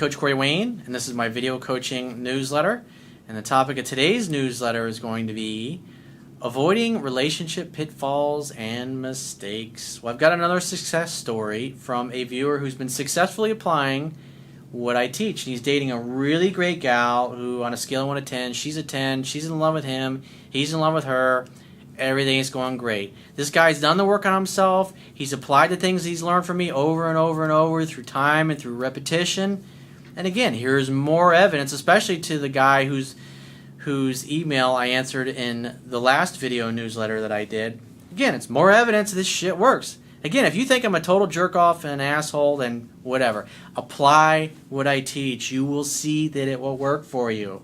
Coach Corey Wayne, and this is my video coaching newsletter. And the topic of today's newsletter is going to be avoiding relationship pitfalls and mistakes. Well, I've got another success story from a viewer who's been successfully applying what I teach. He's dating a really great gal who, on a scale of 1 to 10, she's a 10, she's in love with him, he's in love with her, everything is going great. This guy's done the work on himself, he's applied the things he's learned from me over and over and over through time and through repetition. And again, here's more evidence, especially to the guy whose email I answered in the last video newsletter that I did. Again, it's more evidence this shit works. Again, if you think I'm a total jerk-off and an asshole, then whatever. Apply what I teach. You will see that it will work for you.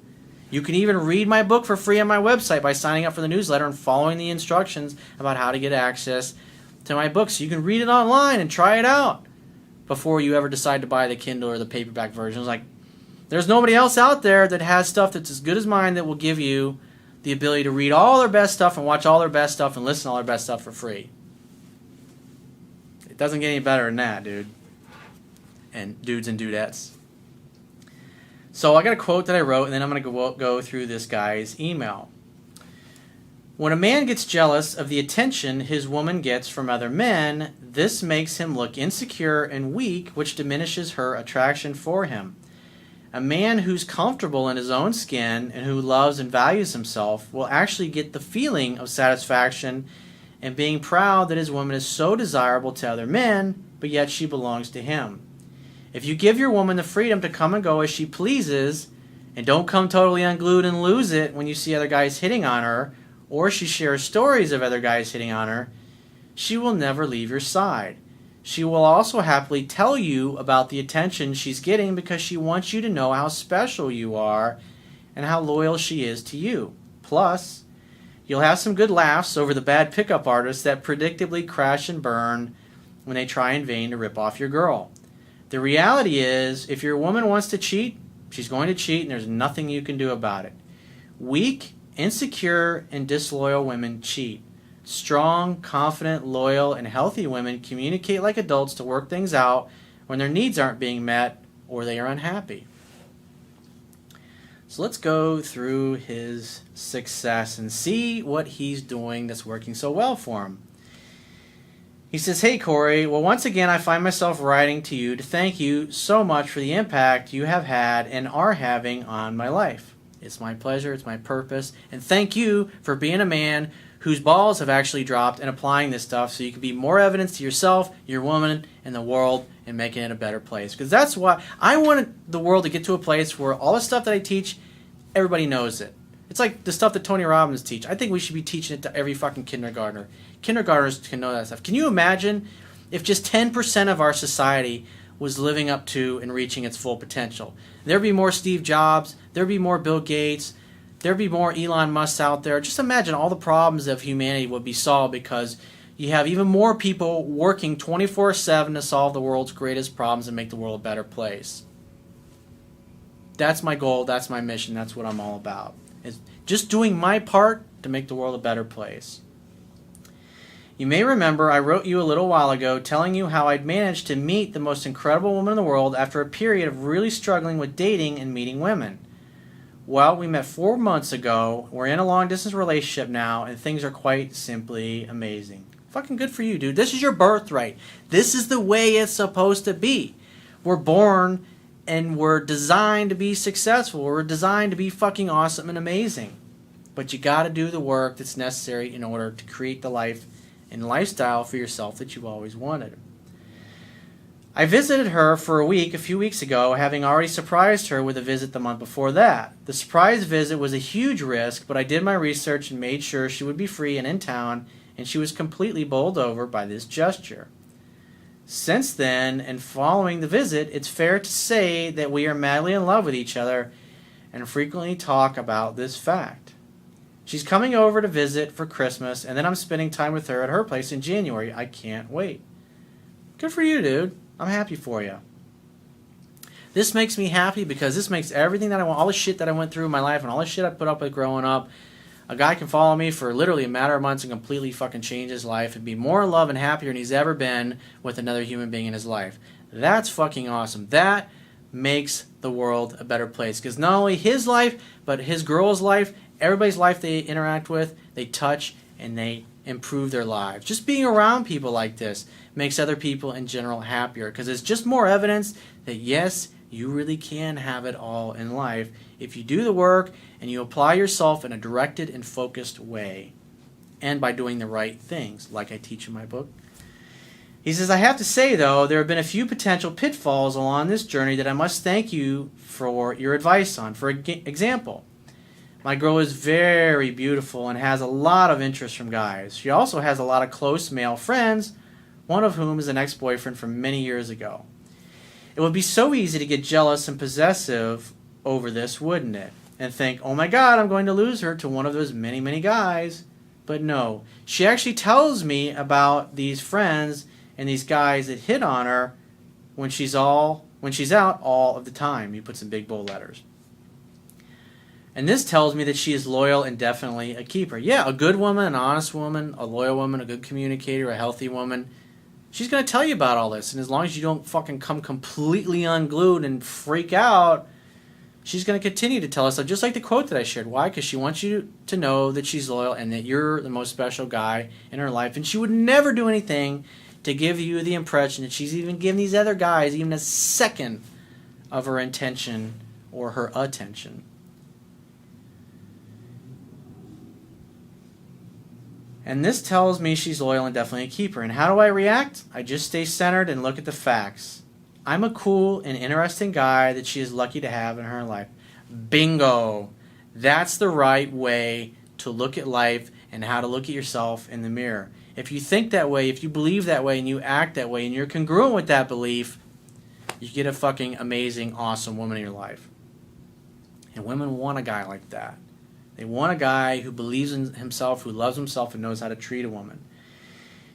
You can even read my book for free on my website by signing up for the newsletter and following the instructions about how to get access to my book. So you can read it online and try it out before you ever decide to buy the Kindle or the paperback version. It's like, there's nobody else out there that has stuff that's as good as mine that will give you the ability to read all their best stuff and watch all their best stuff and listen to all their best stuff for free. It doesn't get any better than that, dude. And dudes and dudettes. So I got a quote that I wrote, and then I'm going to go through this guy's email. When a man gets jealous of the attention his woman gets from other men, this makes him look insecure and weak, which diminishes her attraction for him. A man who's comfortable in his own skin and who loves and values himself will actually get the feeling of satisfaction and being proud that his woman is so desirable to other men, but yet she belongs to him. If you give your woman the freedom to come and go as she pleases, and don't come totally unglued and lose it when you see other guys hitting on her, or she shares stories of other guys hitting on her, she will never leave your side. She will also happily tell you about the attention she's getting because she wants you to know how special you are and how loyal she is to you. Plus, you'll have some good laughs over the bad pickup artists that predictably crash and burn when they try in vain to rip off your girl. The reality is, if your woman wants to cheat, she's going to cheat and there's nothing you can do about it. Weak, insecure, and disloyal women cheat. Strong, confident, loyal, and healthy women communicate like adults to work things out when their needs aren't being met or they are unhappy. So let's go through his success and see what he's doing that's working so well for him. He says, "Hey Corey, well once again I find myself writing to you to thank you so much for the impact you have had and are having on my life. It's my pleasure, it's my purpose, and thank you for being a man whose balls have actually dropped and applying this stuff so you can be more evidence to yourself, your woman, and the world and making it a better place." Because that's why I wanted the world to get to a place where all the stuff that I teach, everybody knows it. It's like the stuff that Tony Robbins teach. I think we should be teaching it to every fucking kindergartner. Kindergartners can know that stuff. Can you imagine if just 10% of our society was living up to and reaching its full potential? There'd be more Steve Jobs, there'd be more Bill Gates, there'd be more Elon Musk out there. Just imagine all the problems of humanity would be solved because you have even more people working 24/7 to solve the world's greatest problems and make the world a better place. That's my goal, that's my mission, that's what I'm all about. Is just doing my part to make the world a better place. You may remember I wrote you a little while ago telling you how I'd managed to meet the most incredible woman in the world after a period of really struggling with dating and meeting women. Well, we met 4 months ago, we're in a long-distance relationship now, and things are quite simply amazing. Fucking good for you, dude. This is your birthright. This is the way it's supposed to be. We're born and we're designed to be successful. We're designed to be fucking awesome and amazing. But you gotta do the work that's necessary in order to create the life and lifestyle for yourself that you've always wanted. I visited her for a week a few weeks ago, having already surprised her with a visit the month before that. The surprise visit was a huge risk, but I did my research and made sure she would be free and in town, and she was completely bowled over by this gesture. Since then, and following the visit, it's fair to say that we are madly in love with each other and frequently talk about this fact. She's coming over to visit for Christmas, and then I'm spending time with her at her place in January. I can't wait. Good for you, dude. I'm happy for you. This makes me happy because this makes everything that I want, all the shit that I went through in my life and all the shit I put up with growing up, a guy can follow me for literally a matter of months and completely fucking change his life and be more in love and happier than he's ever been with another human being in his life. That's fucking awesome. That makes the world a better place. Because not only his life, but his girl's life, everybody's life they interact with, they touch, and they improve their lives. Just being around people like this makes other people in general happier, because it's just more evidence that yes, you really can have it all in life if you do the work and you apply yourself in a directed and focused way, and by doing the right things, like I teach in my book. He says, I have to say, though, there have been a few potential pitfalls along this journey that I must thank you for your advice on. For example, my girl is very beautiful and has a lot of interest from guys. She also has a lot of close male friends, one of whom is an ex-boyfriend from many years ago. It would be so easy to get jealous and possessive over this, wouldn't it? And think, oh my God, I'm going to lose her to one of those many, many guys. But no, she actually tells me about these friends and these guys that hit on her when she's out all of the time. He puts in big bold letters. And this tells me that she is loyal and definitely a keeper. Yeah, a good woman, an honest woman, a loyal woman, a good communicator, a healthy woman. She's going to tell you about all this. And as long as you don't fucking come completely unglued and freak out, she's going to continue to tell us. So just like the quote that I shared. Why? Because she wants you to know that she's loyal and that you're the most special guy in her life. And she would never do anything to give you the impression that she's even giving these other guys even a second of her intention or her attention. And this tells me she's loyal and definitely a keeper. And how do I react? I just stay centered and look at the facts. I'm a cool and interesting guy that she is lucky to have in her life. Bingo! That's the right way to look at life and how to look at yourself in the mirror. If you think that way, if you believe that way, and you act that way, and you're congruent with that belief, you get a fucking amazing, awesome woman in your life. And women want a guy like that. They want a guy who believes in himself, who loves himself, and knows how to treat a woman.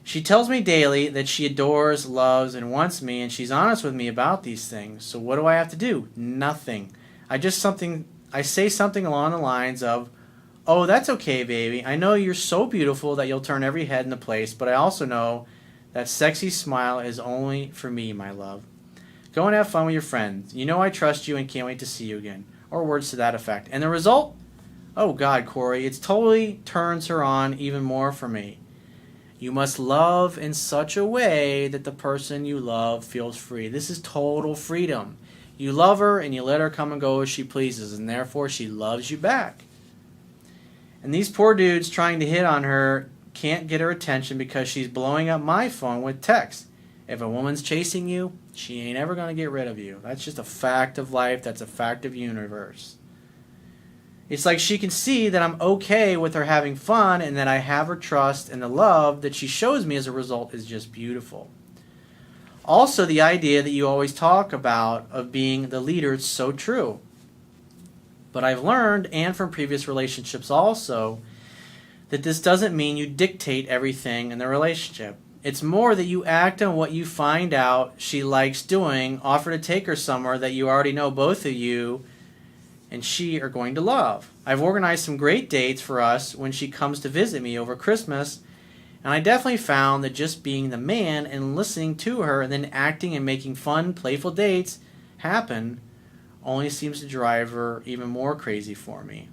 She tells me daily that she adores, loves, and wants me, and she's honest with me about these things. So what do I have to do? Nothing. I say something along the lines of, oh, that's okay, baby. I know you're so beautiful that you'll turn every head into place, but I also know that sexy smile is only for me, my love. Go and have fun with your friends. You know I trust you and can't wait to see you again. Or words to that effect. And the result? Oh, God, Corey, it totally turns her on even more for me. You must love in such a way that the person you love feels free. This is total freedom. You love her and you let her come and go as she pleases, and therefore she loves you back. And these poor dudes trying to hit on her can't get her attention because she's blowing up my phone with text. If a woman's chasing you, she ain't ever going to get rid of you. That's just a fact of life. That's a fact of universe. It's like she can see that I'm okay with her having fun and that I have her trust, and the love that she shows me as a result is just beautiful. Also, the idea that you always talk about of being the leader is so true. But I've learned, and from previous relationships also, that this doesn't mean you dictate everything in the relationship. It's more that you act on what you find out she likes doing, offer to take her somewhere that you already know both of you and she are going to love. I've organized some great dates for us when she comes to visit me over Christmas, and I definitely found that just being the man and listening to her and then acting and making fun, playful dates happen only seems to drive her even more crazy for me.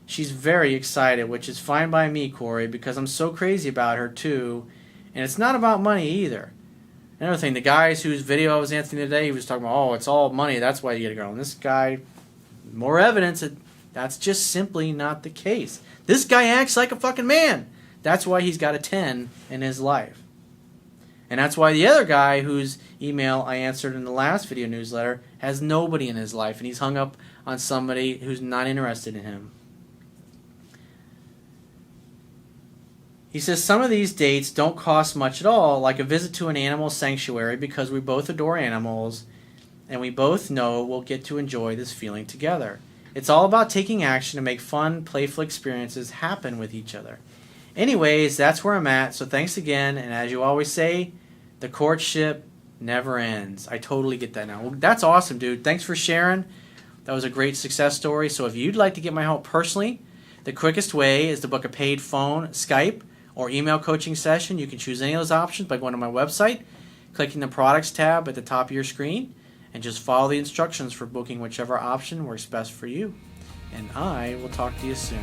She's very excited, which is fine by me, Corey, because I'm so crazy about her too, and it's not about money either. Another thing, the guys whose video I was answering today, he was talking about, oh, it's all money, that's why you get a girl. And this guy, more evidence that that's just simply not the case. This guy acts like a fucking man. That's why he's got a 10 in his life. And that's why the other guy whose email I answered in the last video newsletter has nobody in his life, and he's hung up on somebody who's not interested in him. He says some of these dates don't cost much at all, like a visit to an animal sanctuary, because we both adore animals and we both know we'll get to enjoy this feeling together. It's all about taking action to make fun, playful experiences happen with each other. Anyways, that's where I'm at, so thanks again, and as you always say, the courtship never ends. I totally get that now. Well, that's awesome, dude. Thanks for sharing. That was a great success story. So if you'd like to get my help personally, the quickest way is to book a paid phone, Skype, or email coaching session. You can choose any of those options by going to my website, clicking the products tab at the top of your screen, and just follow the instructions for booking whichever option works best for you. And I will talk to you soon.